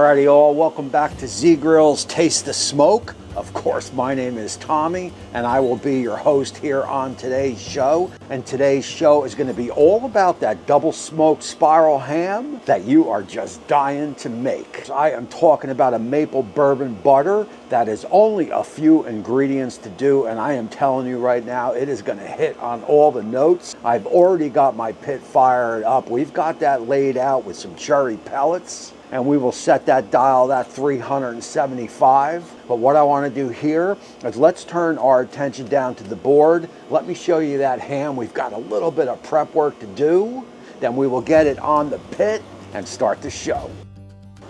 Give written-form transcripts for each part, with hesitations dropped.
Alrighty all, welcome back to Z-Grill's Taste the Smoke. Of course, my name is Tommy and I will be your host here on today's show. And today's show is going to be all about that double smoked spiral ham that you are just dying to make. I am talking about a maple bourbon butter that is only a few ingredients to do, and I am telling you right now, it is going to hit on all the notes. I've already got my pit fired up. We've got that laid out with some cherry pellets, and we will set that dial at 375. But what I want to do here is let's turn our attention down to the board. Let me show you that ham. We've got a little bit of prep work to do. Then we will get it on the pit and start the show.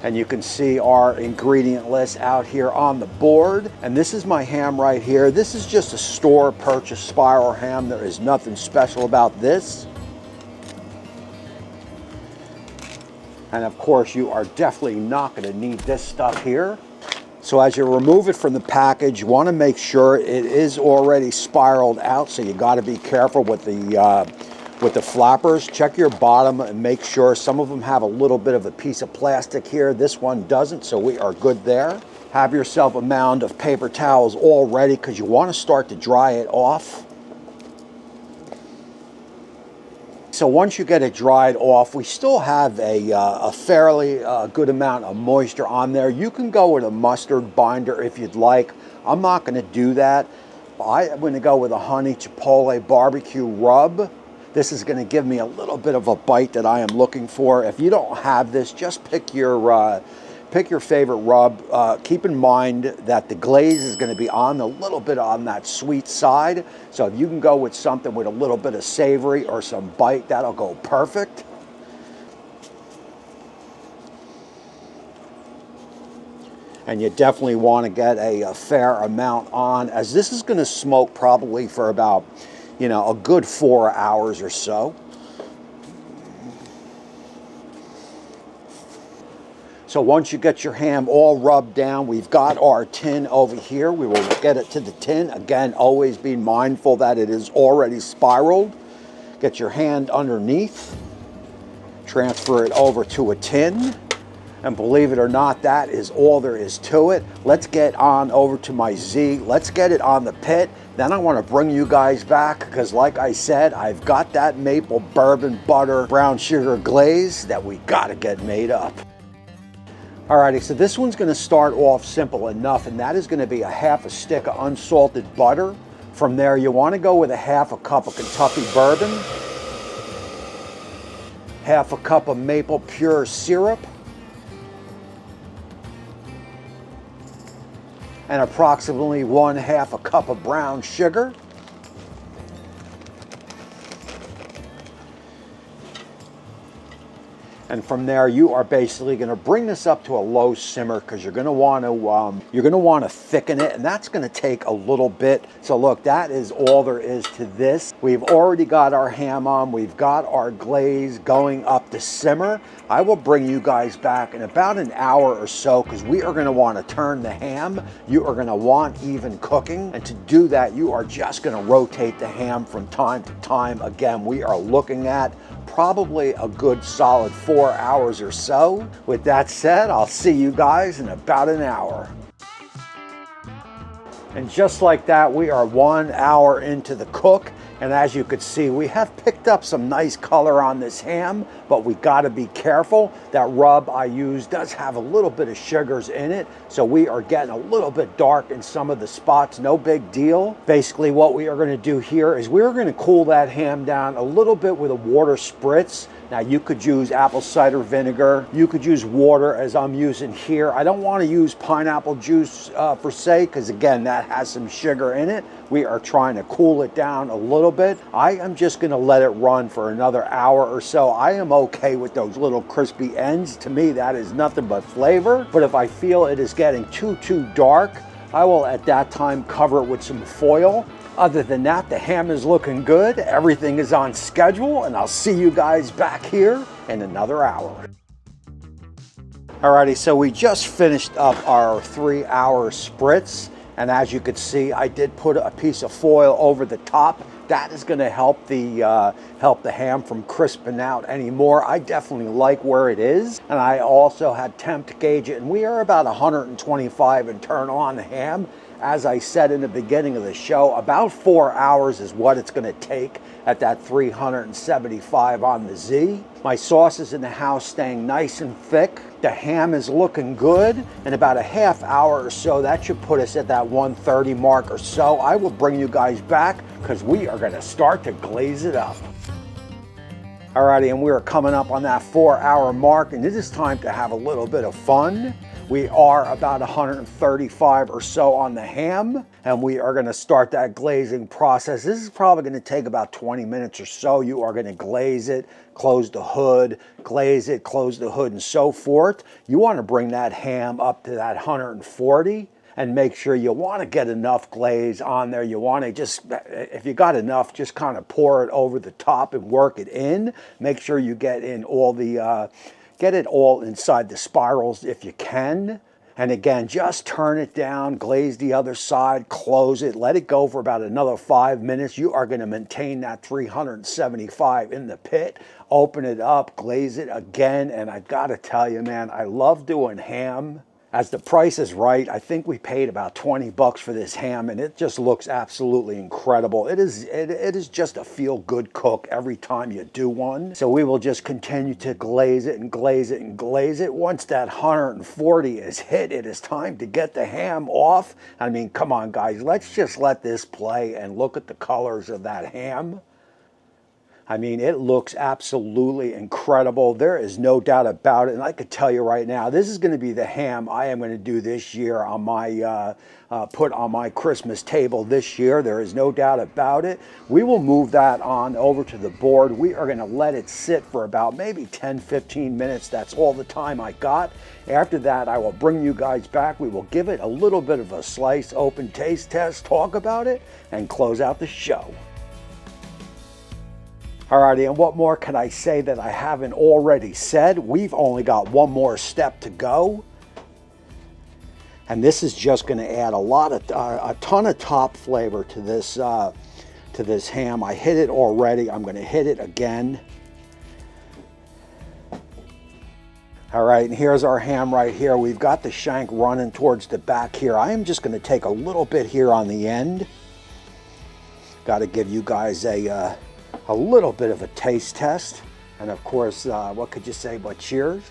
And you can see our ingredient list out here on the board. And this is my ham right here. This is just a store purchase spiral ham. There is nothing special about this. And of course, you are definitely not going to need this stuff here. So as you remove it from the package, you want to make sure it is already spiraled out. So you got to be careful with the flappers. Check your bottom and make sure. Some of them have a little bit of a piece of plastic here. This one doesn't, so we are good there. Have yourself a mound of paper towels all ready because you want to start to dry it off. So once you get it dried off, we still have a fairly good amount of moisture on there. You can go with a mustard binder if you'd like. I'm not going to do that. I'm going to go with a honey chipotle barbecue rub. This is going to give me a little bit of a bite that I am looking for. If you don't have this, just pick your favorite rub. Keep in mind that the glaze is going to be on a little bit on that sweet side. So if you can go with something with a little bit of savory or some bite, that'll go perfect. And you definitely want to get a fair amount on, as this is going to smoke probably for about, a good 4 hours or so. So once you get your ham all rubbed down, we've got our tin over here. We will get it to the tin. Again, always be mindful that it is already spiraled. Get your hand underneath. Transfer it over to a tin. And believe it or not, that is all there is to it. Let's get on over to my Z. Let's get it on the pit. Then I want to bring you guys back because, like I said, I've got that maple bourbon butter brown sugar glaze that we got to get made up. Alrighty, so this one's going to start off simple enough, and that is going to be a half a stick of unsalted butter. From there, you want to go with a half a cup of Kentucky bourbon, half a cup of maple pure syrup, and approximately 1/2 a cup of brown sugar. And from there, you are basically going to bring this up to a low simmer because you're going to want to thicken it, and that's going to take a little bit. So look, that is all there is to this. We've already got our ham on. We've got our glaze going up to simmer. I will bring you guys back in about an hour or so because we are going to want to turn the ham. You are going to want even cooking, and to do that, you are just going to rotate the ham from time to time. Again, we are looking at probably a good solid 4 hours or so. With that said, I'll see you guys in about an hour. And just like that, we are 1 hour into the cook. And as you could see, we have picked up some nice color on this ham, but we got to be careful. That rub I used does have a little bit of sugars in it, so we are getting a little bit dark in some of the spots. No big deal. Basically, what we are going to do here is we're going to cool that ham down a little bit with a water spritz. Now, you could use apple cider vinegar. You could use water as I'm using here. I don't want to use pineapple juice per se, because again, that has some sugar in it. We are trying to cool it down a little bit. I am just going to let it run for another hour or so. I am okay with those little crispy ends. To me, that is nothing but flavor. But if I feel it is getting too dark, I will at that time cover it with some foil. Other than that, the ham is looking good. Everything is on schedule, and I'll see you guys back here in another hour. Alrighty, so we just finished up our 3-hour spritz. And as you could see, I did put a piece of foil over the top that is going to help the ham from crisping out anymore. I definitely like where it is, and I also had temp to gauge it, and we are about 125 and turn on the ham. As I said in the beginning of the show, about 4 hours is what it's going to take at that 375 on the Z. My sauce is in the house staying nice and thick. The ham is looking good. In about a half hour or so, that should put us at that 130 mark or so. I will bring you guys back because we are going to start to glaze it up. Alrighty, and we are coming up on that 4 hour mark, and it is time to have a little bit of fun. We are about 135 or so on the ham, and we are going to start that glazing process. This is probably going to take about 20 minutes or so. You are going to glaze it, close the hood, glaze it, close the hood, and so forth. You want to bring that ham up to that 140 and make sure you want to get enough glaze on there. You want to just, if you got enough, just kind of pour it over the top and work it in. Make sure you get in all the get it all inside the spirals if you can. And again, just turn it down, glaze the other side, close it, let it go for about another 5 minutes. You are going to maintain that 375 in the pit. Open it up, glaze it again, and I got to tell you, man, I love doing ham. As the price is right, I think we paid about 20 bucks for this ham, and it just looks absolutely incredible. It is just a feel-good cook every time you do one. So we will just continue to glaze it and glaze it and glaze it. Once that 140 is hit, it is time to get the ham off. I mean, come on, guys, let's just let this play and look at the colors of that ham. I mean, it looks absolutely incredible. There is no doubt about it. And I could tell you right now, this is going to be the ham I am going to do this year on my, put on my Christmas table this year. There is no doubt about it. We will move that on over to the board. We are going to let it sit for about maybe 10, 15 minutes. That's all the time I got. After that, I will bring you guys back. We will give it a little bit of a slice, open taste test, talk about it, and close out the show. Alrighty, and what more can I say that I haven't already said? We've only got one more step to go. And this is just going to add a ton of top flavor to this ham. I hit it already. I'm going to hit it again. All right, and here's our ham right here. We've got the shank running towards the back here. I am just going to take a little bit here on the end. Got to give you guys a little bit of a taste test. And of course, what could you say but cheers?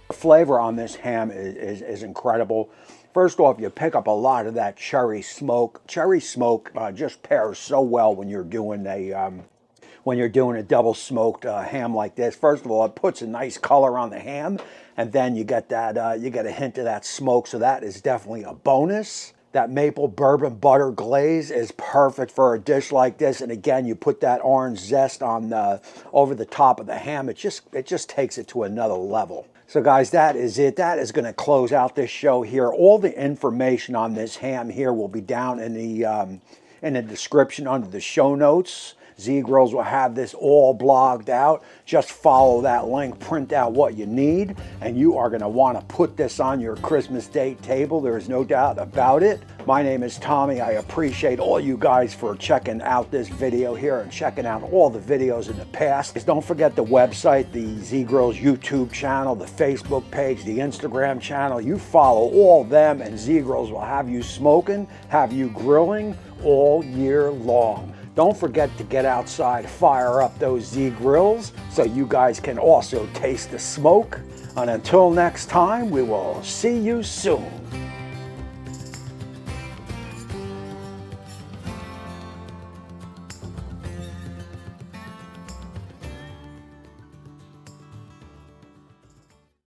The flavor on this ham is incredible. First off, you pick up a lot of that cherry smoke. Cherry smoke just pairs so well when you're doing a double smoked ham like this. First of all, it puts a nice color on the ham, and then you get that you get a hint of that smoke, so that is definitely a bonus. That maple bourbon butter glaze is perfect for a dish like this. And again, you put that orange zest on over the top of the ham. It just takes it to another level. So guys, that is it. That is going to close out this show here. All the information on this ham here will be down in the description under the show notes. Z-Grills will have this all blogged out. Just follow that link, print out what you need, and you are going to want to put this on your Christmas Day table. There is no doubt about it. My name is Tommy. I appreciate all you guys for checking out this video here and checking out all the videos in the past. Don't forget the website, the Z-Grills YouTube channel, the Facebook page, the Instagram channel. You follow all them, and Z-Grills will have you smoking, have you grilling all year long. Don't forget to get outside, fire up those Z-Grills so you guys can also taste the smoke. And until next time, we will see you soon.